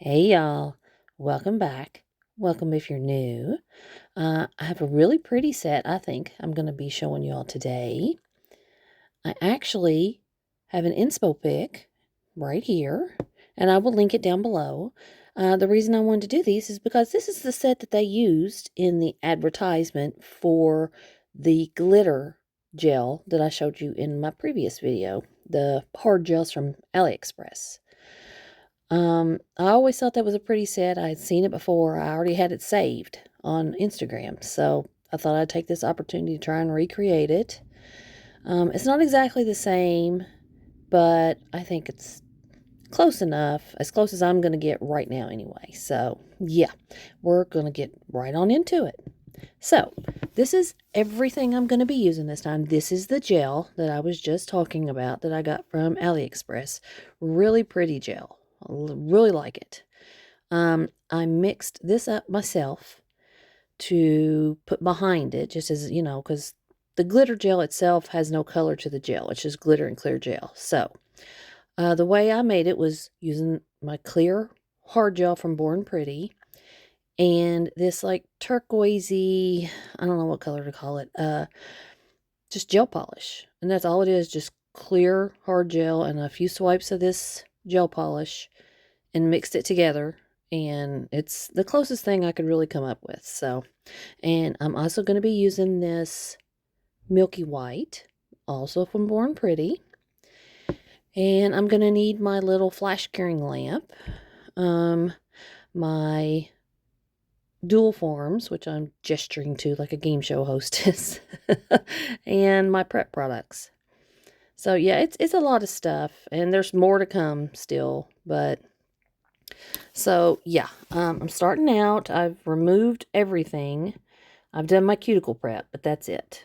Hey y'all, welcome back. Welcome if you're new. I have a really pretty set I think I'm going to be showing y'all today. I actually have an inspo pic right here, and I will link it down below. The reason I wanted to do these is because this is the set that they used in the advertisement for the glitter gel that I showed you in my previous video, the hard gels from AliExpress. I always thought that was a pretty set. I had seen it before. I already had it saved on Instagram, so I thought I'd take this opportunity to try and recreate it. It's not exactly the same, but I think it's close enough, as close as I'm going to get right now anyway. So, yeah, we're going to get right on into it. So, this is everything I'm going to be using this time. This is the gel that I was just talking about that I got from AliExpress. Really pretty gel. I really like it. I mixed this up myself to put behind it, just as, because the glitter gel itself has no color to the gel. It's just glitter and clear gel. So, the way I made it was using my clear hard gel from Born Pretty and this like turquoisey, I don't know what color to call it, just gel polish. And that's all it is, just clear hard gel and a few swipes of this gel polish and mixed it together. And it's the closest thing I could really come up with. So, and I'm also going to be using this Milky White, also from Born Pretty. And I'm going to need my little flash curing lamp, my dual forms, which I'm gesturing to like a game show hostess, and my prep products. So yeah, it's a lot of stuff, and there's more to come still, but so yeah, I'm starting out. I've removed everything. I've done my cuticle prep, but that's it.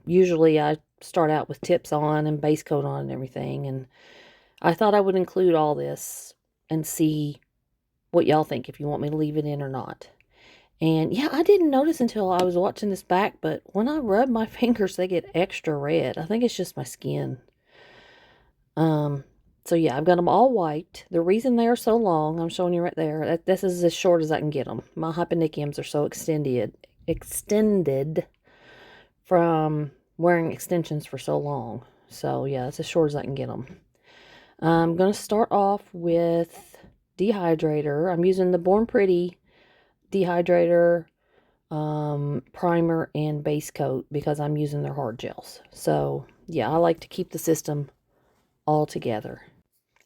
Usually I start out with tips on and base coat on and everything, and I thought I would include all this and see what y'all think, if you want me to leave it in or not. And yeah, I didn't notice until I was watching this back, but when I rub my fingers, they get extra red. I think it's just my skin. So yeah, I've got them all wiped. The reason they are so long, I'm showing you right there. This is as short as I can get them. My hyponychiums are so extended from wearing extensions for so long. So yeah, it's as short as I can get them. I'm going to start off with dehydrator. I'm using the Born Pretty dehydrator, primer, and base coat because I'm using their hard gels. So yeah, I like to keep the system all together.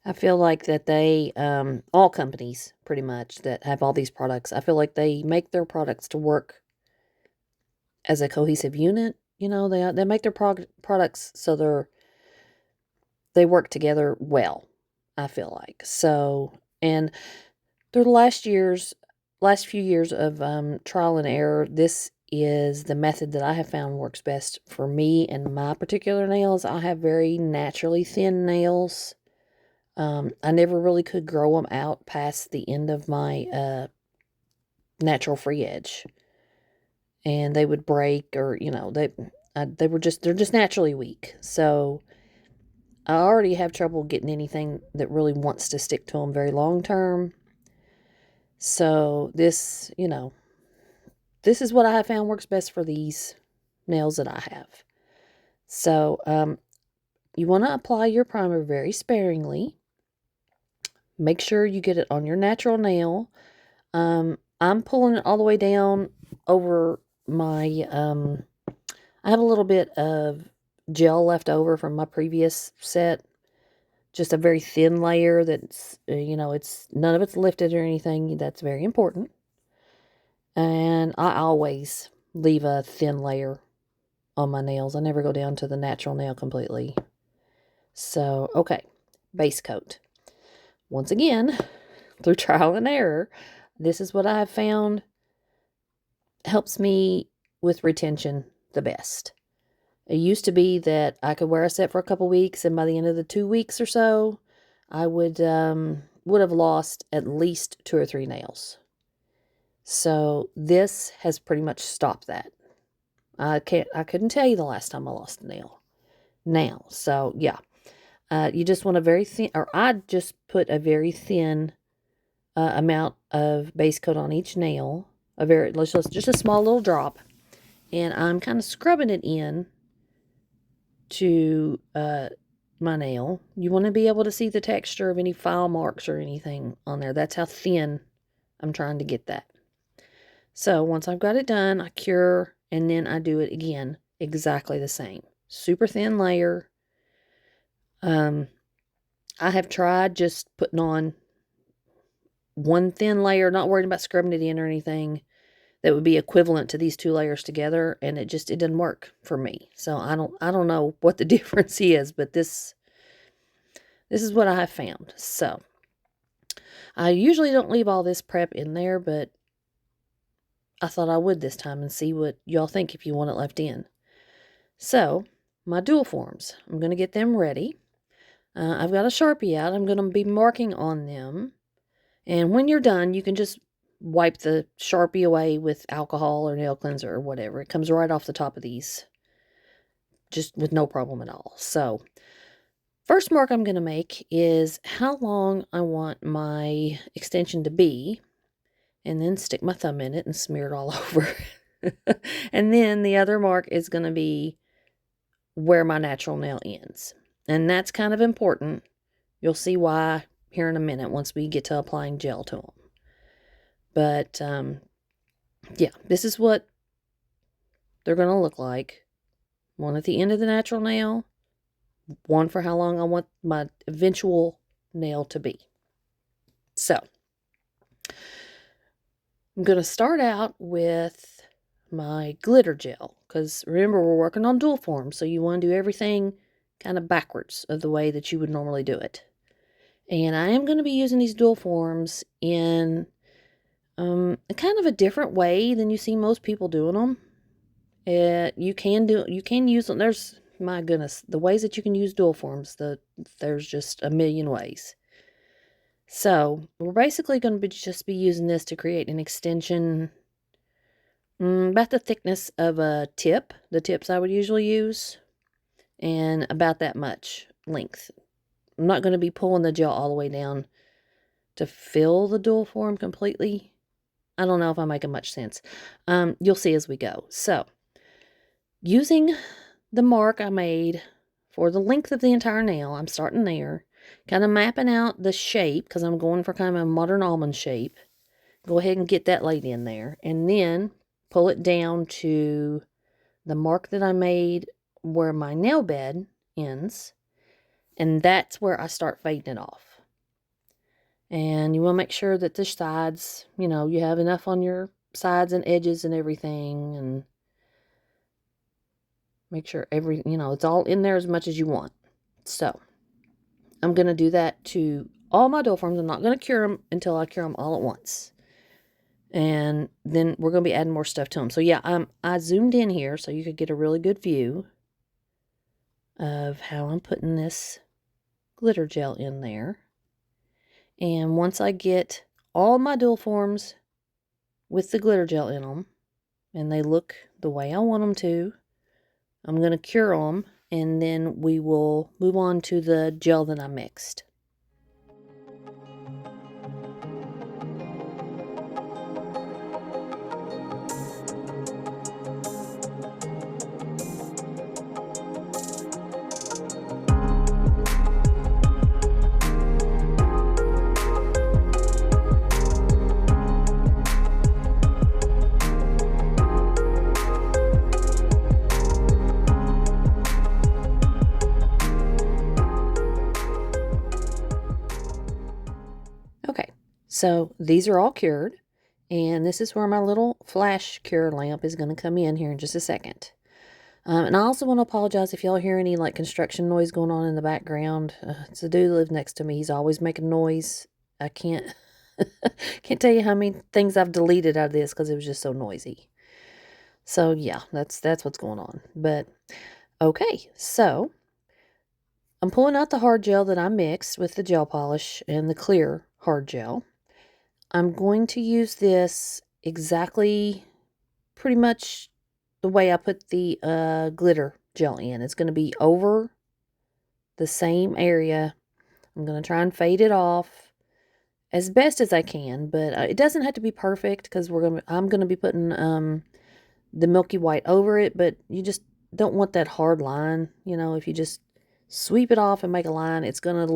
I feel like that they, all companies pretty much that have all these products, I feel like they make their products to work as a cohesive unit. They make their products so they work together well, I feel like. So, and through the last few years of trial and error, this is the method that I have found works best for me and my particular nails. I have very naturally thin nails. I never really could grow them out past the end of my natural free edge, and they would break, or they're just naturally weak. So I already have trouble getting anything that really wants to stick to them very long term. So this is what I have found works best for these nails that I have. So you want to apply your primer very sparingly. Make sure you get it on your natural nail. I'm pulling it all the way down over my, I have a little bit of gel left over from my previous set. Just a very thin layer that's, it's none of it's lifted or anything. That's very important. And I always leave a thin layer on my nails. I never go down to the natural nail completely. So, okay, base coat. Once again, through trial and error, this is what I have found helps me with retention the best. It used to be that I could wear a set for a couple weeks, and by the end of the 2 weeks or so, I would have lost at least 2 or 3 nails. So this has pretty much stopped that. I couldn't tell you the last time I lost a nail now. So yeah, you just want a very thin, or I just put a very thin amount of base coat on each nail. Just a small little drop. And I'm kind of scrubbing it in to my nail. You want to be able to see the texture of any file marks or anything on there. That's how thin I'm trying to get that. So once I've got it done, I cure, and then I do it again exactly the same. Super thin layer. I have tried just putting on one thin layer, not worried about scrubbing it in or anything, that would be equivalent to these two layers together, and it didn't work for me. So I don't know what the difference is, but this is what I have found. So I usually don't leave all this prep in there, but I thought I would this time and see what y'all think if you want it left in. So my dual forms, I'm going to get them ready. I've got a Sharpie out. I'm going to be marking on them. And when you're done, you can just wipe the Sharpie away with alcohol or nail cleanser or whatever. It comes right off the top of these, just with no problem at all. So first mark I'm going to make is how long I want my extension to be, and then stick my thumb in it and smear it all over. And then the other mark is going to be where my natural nail ends. And that's kind of important. You'll see why here in a minute once we get to applying gel to them. But yeah, this is what they're going to look like. One at the end of the natural nail, one for how long I want my eventual nail to be. So I'm going to start out with my glitter gel, because remember, we're working on dual form, so you want to do everything kind of backwards of the way that you would normally do it. And I am going to be using these dual forms in kind of a different way than you see most people doing them. You can use them. There's, my goodness, the ways that you can use dual forms, there's just a million ways. So we're basically going to just be using this to create an extension about the thickness of a tip, the tips I would usually use, and about that much length. I'm not going to be pulling the gel all the way down to fill the dual form completely. I don't know if I'm making much sense. You'll see as we go. So using the mark I made for the length of the entire nail, I'm starting there, kind of mapping out the shape, because I'm going for kind of a modern almond shape. Go ahead and get that laid in there, and then pull it down to the mark that I made where my nail bed ends, and that's where I start fading it off. And you want to make sure that the sides, you have enough on your sides and edges and everything, and make sure it's all in there as much as you want. So I'm going to do that to all my dual forms. I'm not going to cure them until I cure them all at once. And then we're going to be adding more stuff to them. So yeah, I zoomed in here so you could get a really good view of how I'm putting this glitter gel in there. And once I get all my dual forms with the glitter gel in them, and they look the way I want them to, I'm going to cure them, and then we will move on to the gel that I mixed. Okay, so these are all cured, and this is where my little flash cure lamp is going to come in here in just a second. And I also want to apologize if y'all hear any like construction noise going on in the background. It's a dude that lives next to me. He's always making noise. I can't tell you how many things I've deleted out of this because it was just so noisy. So yeah, that's what's going on. But okay, so I'm pulling out the hard gel that I mixed with the gel polish and the clear hard gel. I'm going to use this exactly pretty much the way I put the glitter gel in. It's going to be over the same area. I'm going to try and fade it off as best as I can, but it doesn't have to be perfect because I'm gonna be putting the milky white over it, but you just don't want that hard line. You know, if you just sweep it off and make a line, it's gonna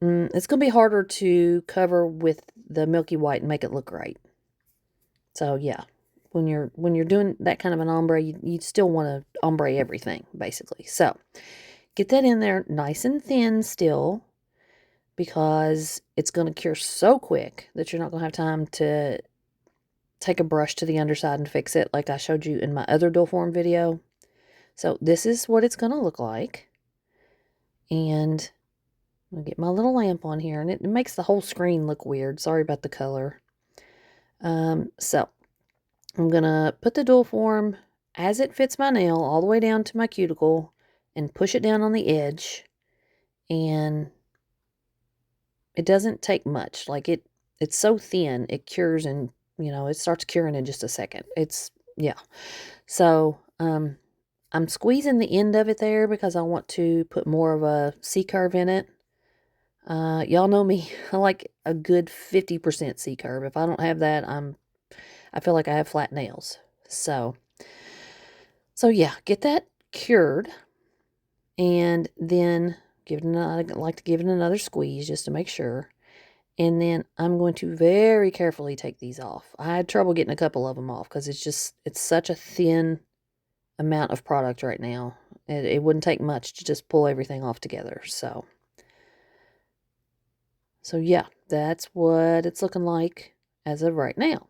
it's gonna be harder to cover with the milky white and make it look right. So yeah, when you're doing that kind of an ombre, you still want to ombre everything basically. So get that in there nice and thin still, because it's going to cure so quick that you're not going to have time to take a brush to the underside and fix it like I showed you in my other dual form video. So this is what it's going to look like. And I'm going to get my little lamp on here, and it makes the whole screen look weird. Sorry about the color. So I'm going to put the dual form as it fits my nail all the way down to my cuticle and push it down on the edge. And it doesn't take much. Like it's so thin, it cures and, it starts curing in just a second. Yeah. So, I'm squeezing the end of it there because I want to put more of a C-curve in it. Y'all know me. I like a good 50% C-curve. If I don't have that, I feel like I have flat nails. So yeah, get that cured, and then I like to give it another squeeze just to make sure. And then I'm going to very carefully take these off. I had trouble getting a couple of them off because it's such a thin amount of product right now. It wouldn't take much to just pull everything off together. So yeah, that's what it's looking like as of right now.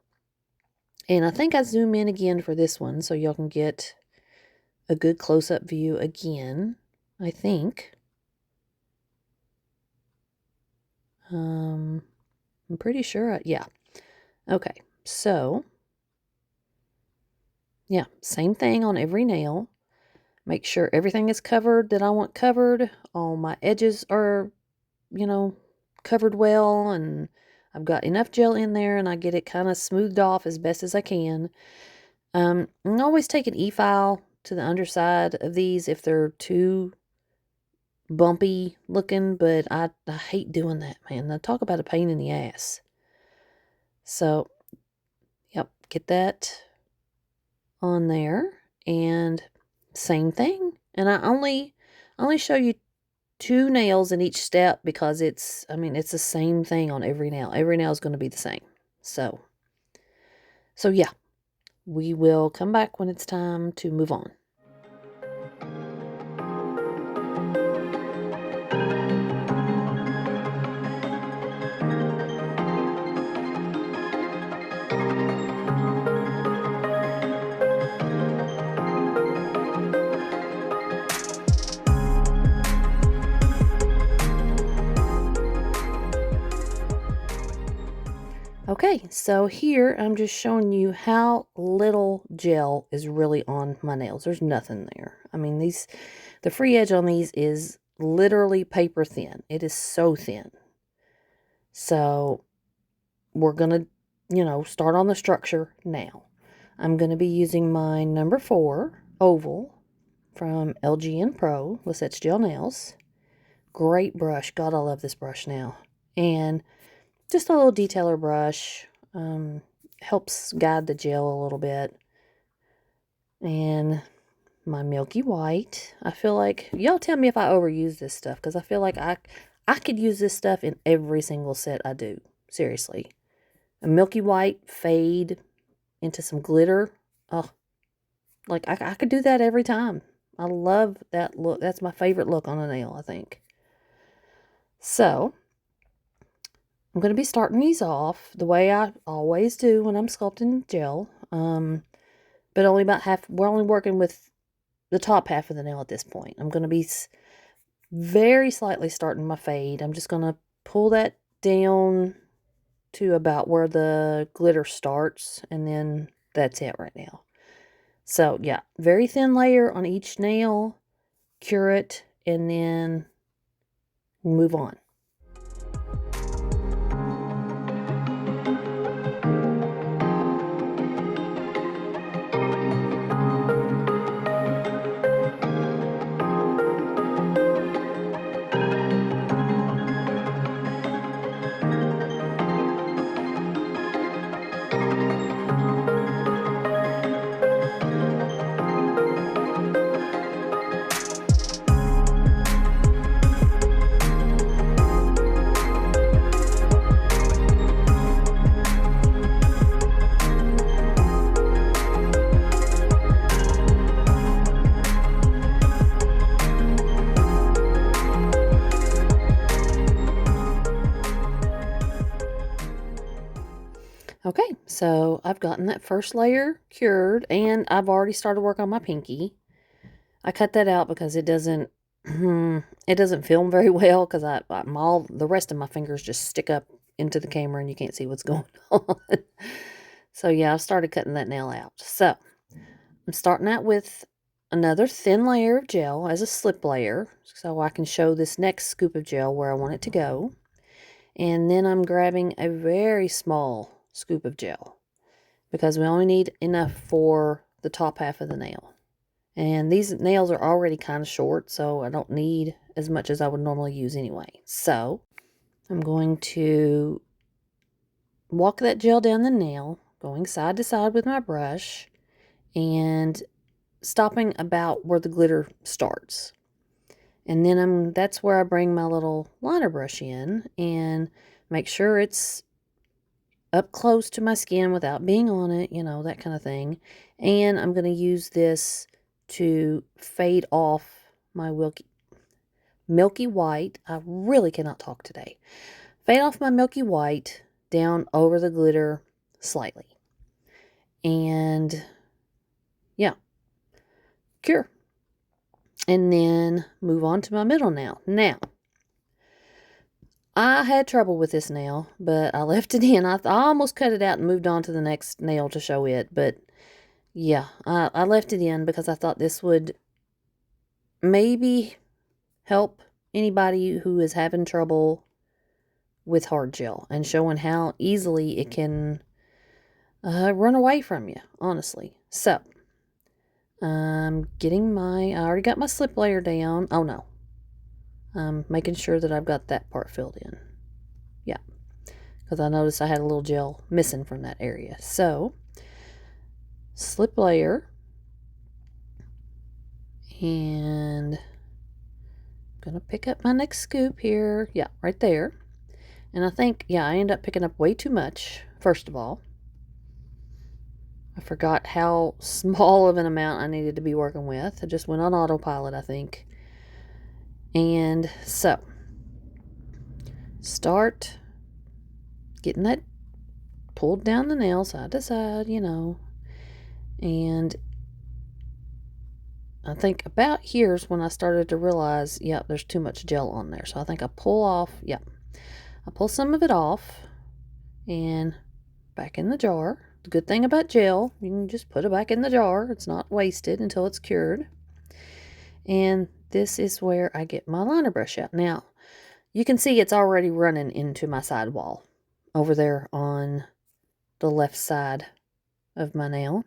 And I think I zoom in again for this one so y'all can get a good close-up view again, I think. I'm pretty sure. Yeah. Okay. So, yeah, same thing on every nail. Make sure everything is covered that I want covered. All my edges are, covered well, and I've got enough gel in there, and I get it kind of smoothed off as best as I can. And always take an e-file to the underside of these if they're too bumpy looking, but I hate doing that, man. Now, talk about a pain in the ass. So, yep, get that on there, and same thing. And I only show you 2 nails in each step because it's the same thing on every nail. Every nail is going to be the same. So yeah, we will come back when it's time to move on. Okay, so here I'm just showing you how little gel is really on my nails. There's nothing there. I mean, the free edge on these is literally paper thin. It is so thin. So we're going to, start on the structure now. I'm going to be using my number 4 oval from LGN Pro Lisette's Gel Nails. Great brush. God, I love this brush now. And just a little detailer brush. Helps guide the gel a little bit. And my milky white. I feel like, y'all tell me if I overuse this stuff, because I feel like I could use this stuff in every single set I do. Seriously. A milky white fade into some glitter. Oh, like I could do that every time. I love that look. That's my favorite look on a nail, I think. So, I'm going to be starting these off the way I always do when I'm sculpting gel. But only about half. We're only working with the top half of the nail at this point. I'm going to be very slightly starting my fade. I'm just going to pull that down to about where the glitter starts, and then that's it right now. So yeah, very thin layer on each nail, cure it, and then move on. So I've gotten that first layer cured, and I've already started work on my pinky. I cut that out because it doesn't it doesn't film very well, because I'm all the rest of my fingers just stick up into the camera and you can't see what's going on. So yeah, I've started cutting that nail out. So I'm starting out with another thin layer of gel as a slip layer, so I can show this next scoop of gel where I want it to go. And then I'm grabbing a very small scoop of gel, because we only need enough for the top half of the nail. And these nails are already kind of short, so I don't need as much as I would normally use anyway. So I'm going to walk that gel down the nail, going side to side with my brush, and stopping about where the glitter starts. And then that's where I bring my little liner brush in and make sure it's up close to my skin without being on it, that kind of thing. And I'm going to use this to fade off my milky white. I really cannot talk today. Fade off my milky white down over the glitter slightly. And yeah, cure. And then move on to my middle nail. Now, I had trouble with this nail, but I left it in. I almost cut it out and moved on to the next nail to show it. But yeah, I left it in because I thought this would maybe help anybody who is having trouble with hard gel, and showing how easily it can run away from you, honestly. So, I already got my slip layer down. Oh no. I'm making sure that I've got that part filled in. Yeah. Because I noticed I had a little gel missing from that area. So, slip layer. And I'm going to pick up my next scoop here. Yeah, right there. And I think, yeah, I end up picking up way too much, first of all. I forgot how small of an amount I needed to be working with. I just went on autopilot, I think. And so, start getting that pulled down the nail side to side, And I think about here's when I started to realize, yep, there's too much gel on there. So I think I pull some of it off and back in the jar. The good thing about gel, you can just put it back in the jar. It's not wasted until it's cured. And this is where I get my liner brush out. Now, you can see it's already running into my sidewall over there on the left side of my nail.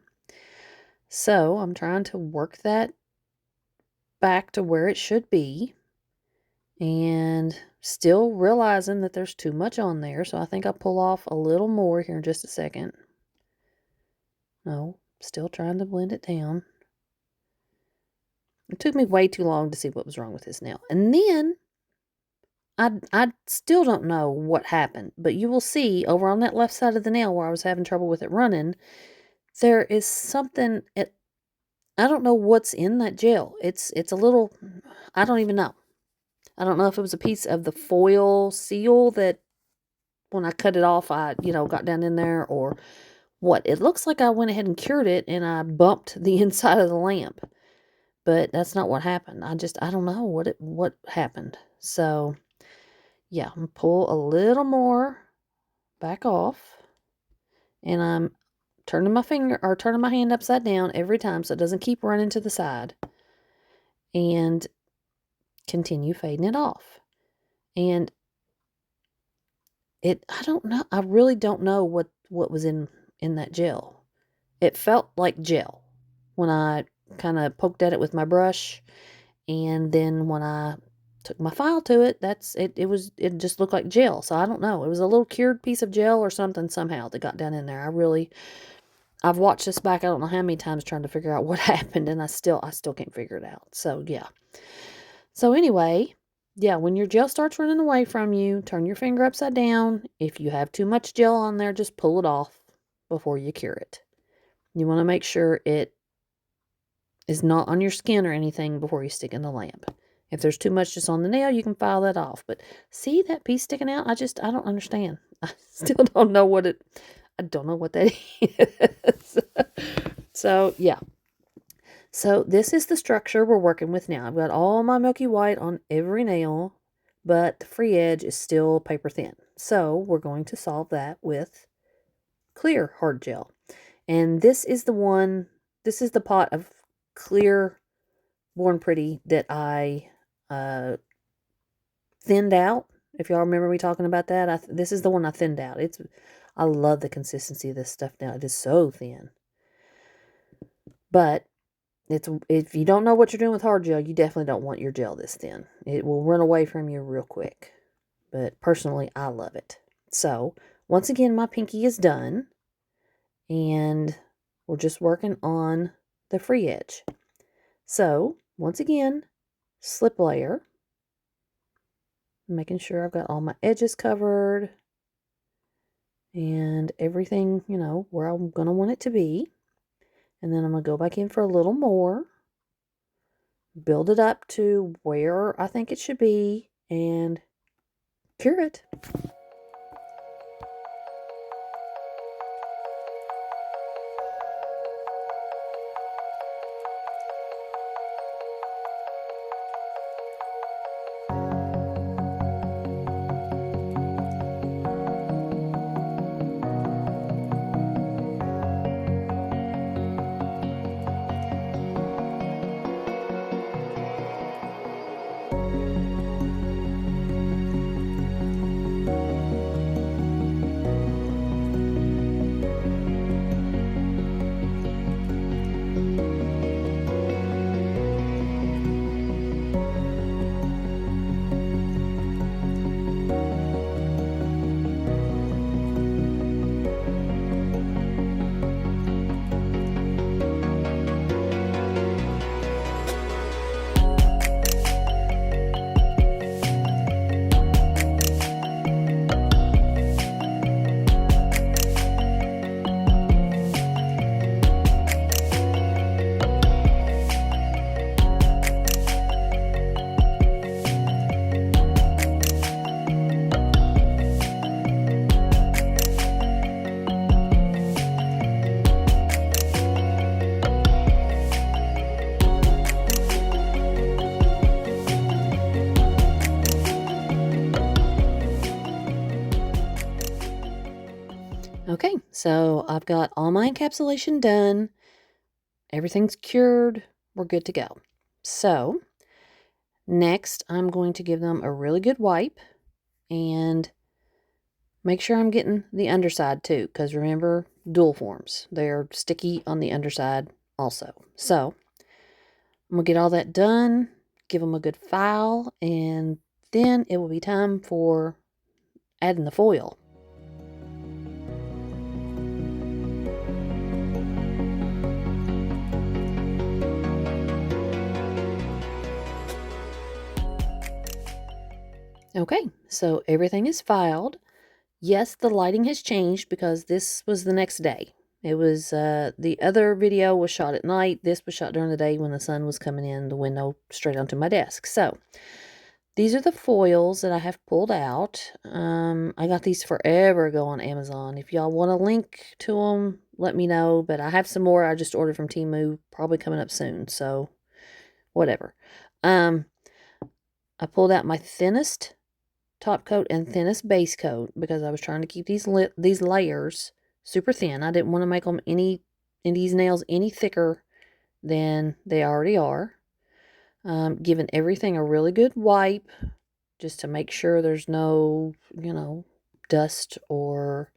So I'm trying to work that back to where it should be, and still realizing that there's too much on there. So I think I'll pull off a little more here in just a second. No, still trying to blend it down. It took me way too long to see what was wrong with this nail. And then I still don't know what happened, but you will see over on that left side of the nail where I was having trouble with it running, there is something, I don't know what's in that gel. It's a little, I don't even know. I don't know if it was a piece of the foil seal that when I cut it off, I, got down in there, or what. It looks like I went ahead and cured it and I bumped the inside of the lamp, but that's not what happened. I don't know what happened. So yeah, I'm gonna pull a little more back off, and I'm turning my hand upside down every time so it doesn't keep running to the side, and continue fading it off. And I don't know, I really don't know what was in that gel. It felt like gel when I kind of poked at it with my brush, and then when I took my file to it, it just looked like gel. So I don't know. It was a little cured piece of gel or something somehow that got down in there. I've watched this back I don't know how many times trying to figure out what happened, and I still can't figure it out. So yeah. So anyway, yeah, when your gel starts running away from you, turn your finger upside down. If you have too much gel on there, just pull it off before you cure it. You want to make sure it is not on your skin or anything before you stick in the lamp. If there's too much just on the nail, you can file that off. But see that piece sticking out? I don't understand. I still don't know I don't know what that is. So, yeah. So, this is the structure we're working with now. I've got all my milky white on every nail, but the free edge is still paper thin. So, we're going to solve that with clear hard gel. And this is the pot of clear Born Pretty that I thinned out. If y'all remember me talking about that, this is the one I thinned out. I love the consistency of this stuff now. It is so thin. But if you don't know what you're doing with hard gel, you definitely don't want your gel this thin. It will run away from you real quick. But personally, I love it. So, once again, my pinky is done. And we're just working on the free edge. So, once again, slip layer. Making sure I've got all my edges covered. And everything, where I'm going to want it to be. And then I'm going to go back in for a little more. Build it up to where I think it should be. And cure it. Okay, so I've got all my encapsulation done. Everything's cured. We're good to go. So, next I'm going to give them a really good wipe and make sure I'm getting the underside too, because remember, dual forms. They're sticky on the underside also. So, I'm going to get all that done, give them a good file, and then it will be time for adding the foil. Okay, so everything is filed. Yes, the lighting has changed because this was the next day. It was, the other video was shot at night. This was shot during the day when the sun was coming in the window straight onto my desk. So, these are the foils that I have pulled out. I got these forever ago on Amazon. If y'all want a link to them, let me know. But I have some more I just ordered from Temu, probably coming up soon. So, whatever. I pulled out my thinnest top coat and thinnest base coat because I was trying to keep these layers super thin. I didn't want to make them these nails any thicker than they already are. Giving everything a really good wipe just to make sure there's no, dust or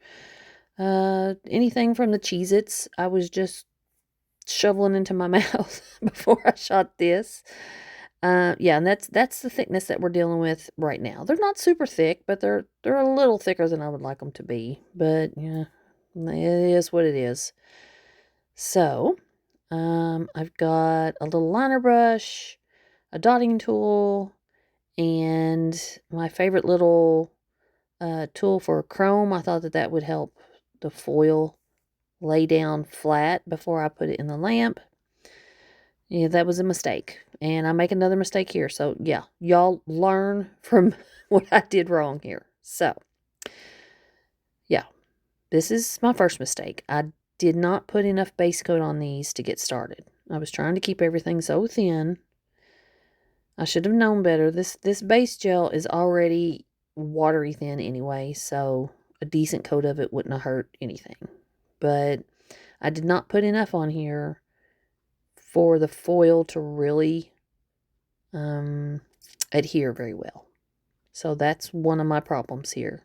anything from the Cheez-Its. I was just shoveling into my mouth before I shot this. Yeah, and that's the thickness that we're dealing with right now. They're not super thick, but they're a little thicker than I would like them to be. But yeah, it is what it is. So, I've got a little liner brush, a dotting tool, and my favorite little tool for chrome. I thought that would help the foil lay down flat before I put it in the lamp. Yeah, that was a mistake. And I make another mistake here. So, yeah, y'all learn from what I did wrong here. So, yeah. this is my first mistake. I did not put enough base coat on these to get started. I was trying to keep everything so thin. I should have known better. This base gel is already watery thin anyway, so a decent coat of it wouldn't have hurt anything. But I did not put enough on here for the foil to really adhere very well. So that's one of my problems here.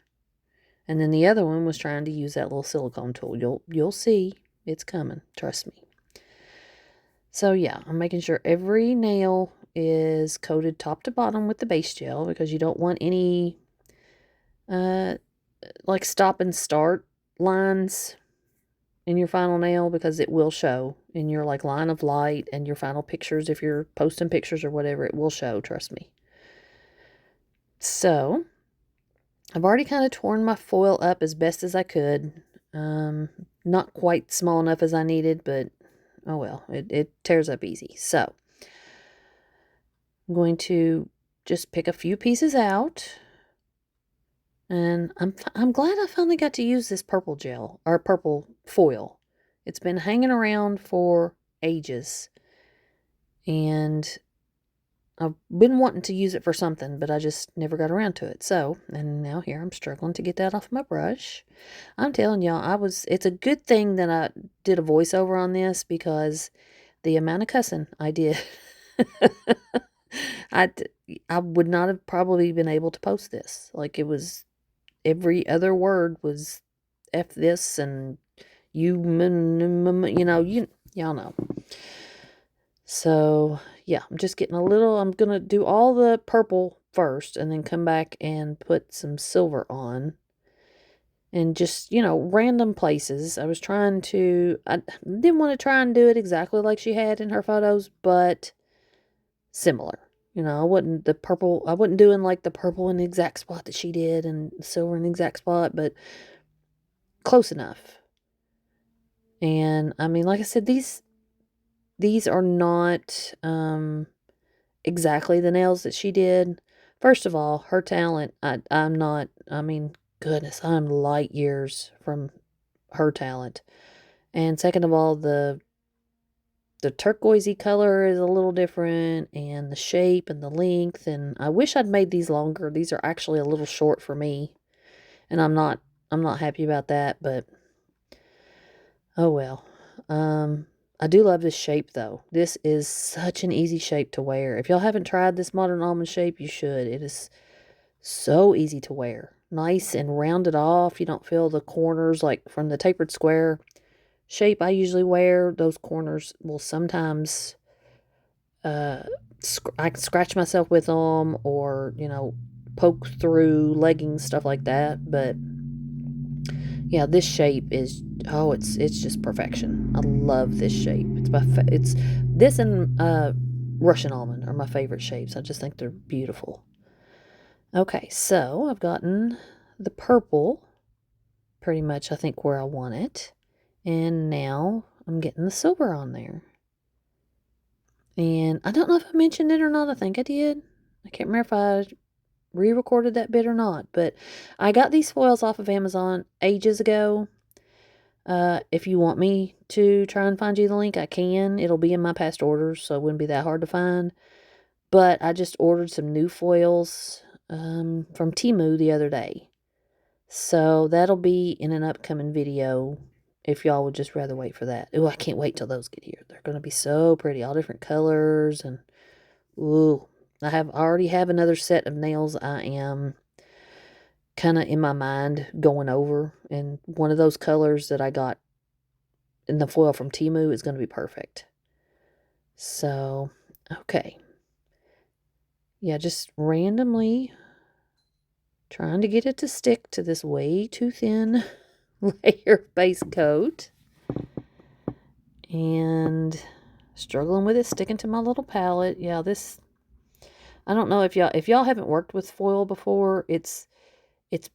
And then the other one was trying to use that little silicone tool. You'll see it's coming. Trust me. So yeah, I'm making sure every nail is coated top to bottom with the base gel because you don't want any like stop and start lines in your final nail, because it will show in your like line of light and your final pictures. If you're posting pictures or whatever, it will show, trust me. So I've already kind of torn my foil up as best as I could. Not quite small enough as I needed, but oh well, it tears up easy. So I'm going to just pick a few pieces out. And I'm glad I finally got to use this purple gel, or purple foil. It's been hanging around for ages. And I've been wanting to use it for something, but I just never got around to it. So, and now here I'm struggling to get that off my brush. I'm telling y'all, it's a good thing that I did a voiceover on this, because the amount of cussing I did, I would not have probably been able to post this. Like, it was, every other word was F this and you know, y'all know. So yeah, I'm just getting a little, I'm going to do all the purple first and then come back and put some silver on. And just, you know, random places. I didn't want to try and do it exactly like she had in her photos, but similar. You know, I wasn't doing like the purple in the exact spot that she did and the silver in the exact spot, but close enough. And I mean, like I said, these are not exactly the nails that she did. First of all, her talent, I'm not, I mean, goodness, I'm light years from her talent. And second of all, the turquoisey color is a little different, and the shape and the length, and I wish I'd made these longer. These are actually a little short for me, and I'm not happy about that, but oh well. I do love this shape though. This is such an easy shape to wear. If y'all haven't tried this modern almond shape, you should. It is so easy to wear. Nice and rounded off. You don't feel the corners like from the tapered square shape I usually wear. Those corners will sometimes I can scratch myself with them, or, you know, poke through leggings, stuff like that. But yeah, this shape is, oh, it's just perfection. I love this shape. It's this and Russian almond are my favorite shapes. I just think they're beautiful. Okay, so I've gotten the purple pretty much, I think, where I want it. And now I'm getting the silver on there. And I don't know if I mentioned it or not. I think I did. I can't remember if I re-recorded that bit or not. But I got these foils off of Amazon ages ago. If you want me to try and find you the link, I can. It'll be in my past orders, so it wouldn't be that hard to find. But I just ordered some new foils from Temu the other day. So that'll be in an upcoming video, if y'all would just rather wait for that. Oh, I can't wait till those get here. They're going to be so pretty. All different colors. And, ooh, I already have another set of nails I am kind of in my mind going over. And one of those colors that I got in the foil from Temu is going to be perfect. So, okay. Yeah, just randomly trying to get it to stick to this way too thin layer of base coat. And struggling with it sticking to my little palette. Yeah, this, I don't know if y'all haven't worked with foil before, it's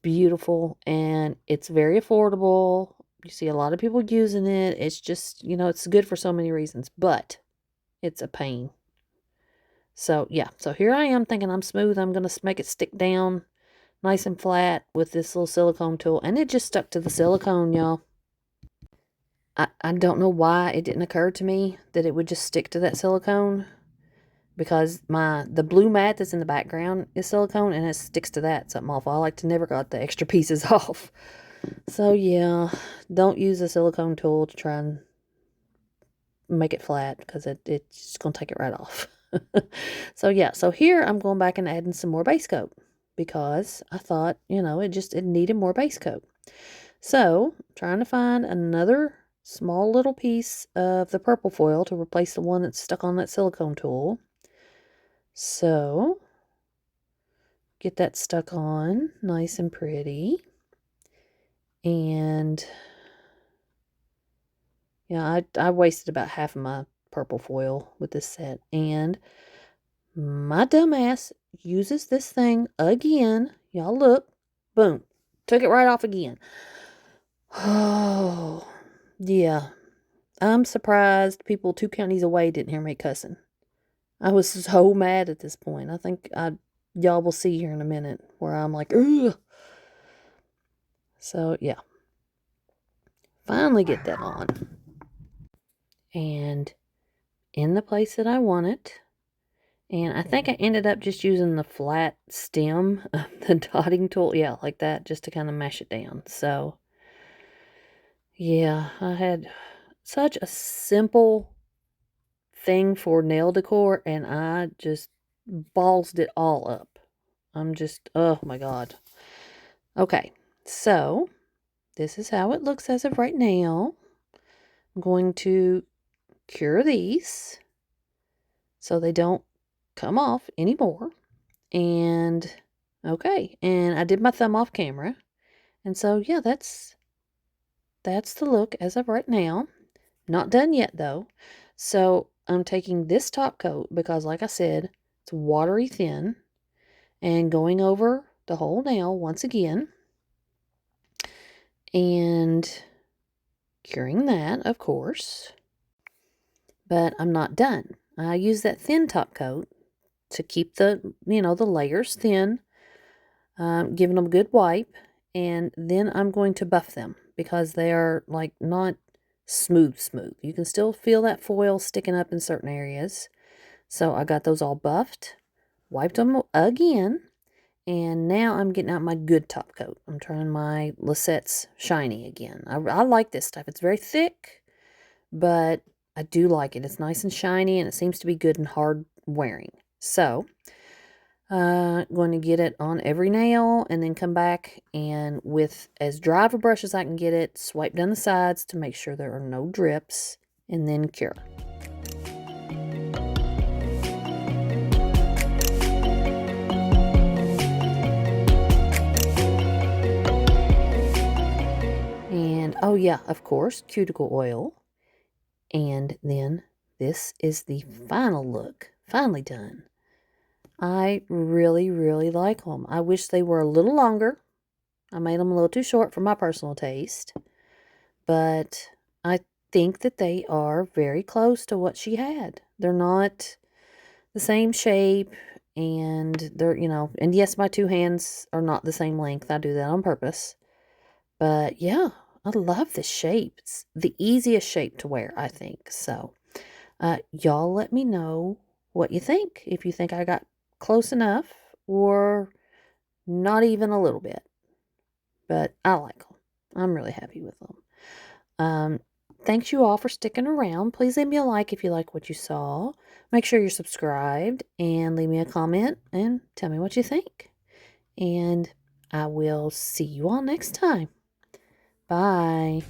beautiful and it's very affordable. You see a lot of people using it. It's just, you know, it's good for so many reasons, but it's a pain. So, yeah. So here I am thinking I'm smooth. I'm going to make it stick down nice and flat with this little silicone tool. And it just stuck to the silicone, y'all. I don't know why it didn't occur to me that it would just stick to that silicone. Because the blue mat that's in the background is silicone and it sticks to that. Something awful. I like to never got the extra pieces off. So yeah, don't use a silicone tool to try and make it flat because it's just going to take it right off. So yeah, so here I'm going back and adding some more base coat because I thought, it needed more base coat. So I'm trying to find another small little piece of the purple foil to replace the one that's stuck on that silicone tool. So get that stuck on nice and pretty. And yeah, I wasted about half of my purple foil with this set. And my dumbass uses this thing again. Y'all look. Boom. Took it right off again. Oh, yeah. I'm surprised people 2 counties away didn't hear me cussing. I was so mad at this point. I think y'all will see here in a minute where I'm like, ugh. So, yeah. Finally get that on. And in the place that I want it. And I think I ended up just using the flat stem of the dotting tool. Yeah, like that, just to kind of mash it down. So, yeah, I had such a simple thing for nail decor, and I just ballsed it all up. I'm just, oh my God. Okay, so this is how it looks as of right now. I'm going to cure these so they don't come off anymore. And okay, and I did my thumb off camera. And so yeah, that's the look as of right now. Not done yet though. So I'm taking this top coat because like I said, it's watery thin, and going over the whole nail once again and curing that, of course. But I'm not done. I use that thin top coat to keep the layers thin, giving them a good wipe, and then I'm going to buff them because they are like not smooth. You can still feel that foil sticking up in certain areas. So I got those all buffed, wiped them again, and now I'm getting out my good top coat. I'm trying my Lisette's Shiny again. I like this stuff. It's very thick, but I do like it. It's nice and shiny, and it seems to be good and hard wearing. So going to get it on every nail and then come back and with as dry of a brush as I can get it, swipe down the sides to make sure there are no drips, and then cure. And oh yeah, of course, cuticle oil. And then this is the final look, finally done. I really, really like them. I wish they were a little longer. I made them a little too short for my personal taste. But I think that they are very close to what she had. They're not the same shape, and they're, and yes, my 2 hands are not the same length. I do that on purpose. But yeah, I love this shape. It's the easiest shape to wear, I think. So, y'all let me know what you think. If you think I got close enough or not even a little bit. But I like them. I'm really happy with them. Thanks you all for sticking around. Please leave me a like if you like what you saw. Make sure you're subscribed and leave me a comment and tell me what you think. And I will see you all next time. Bye.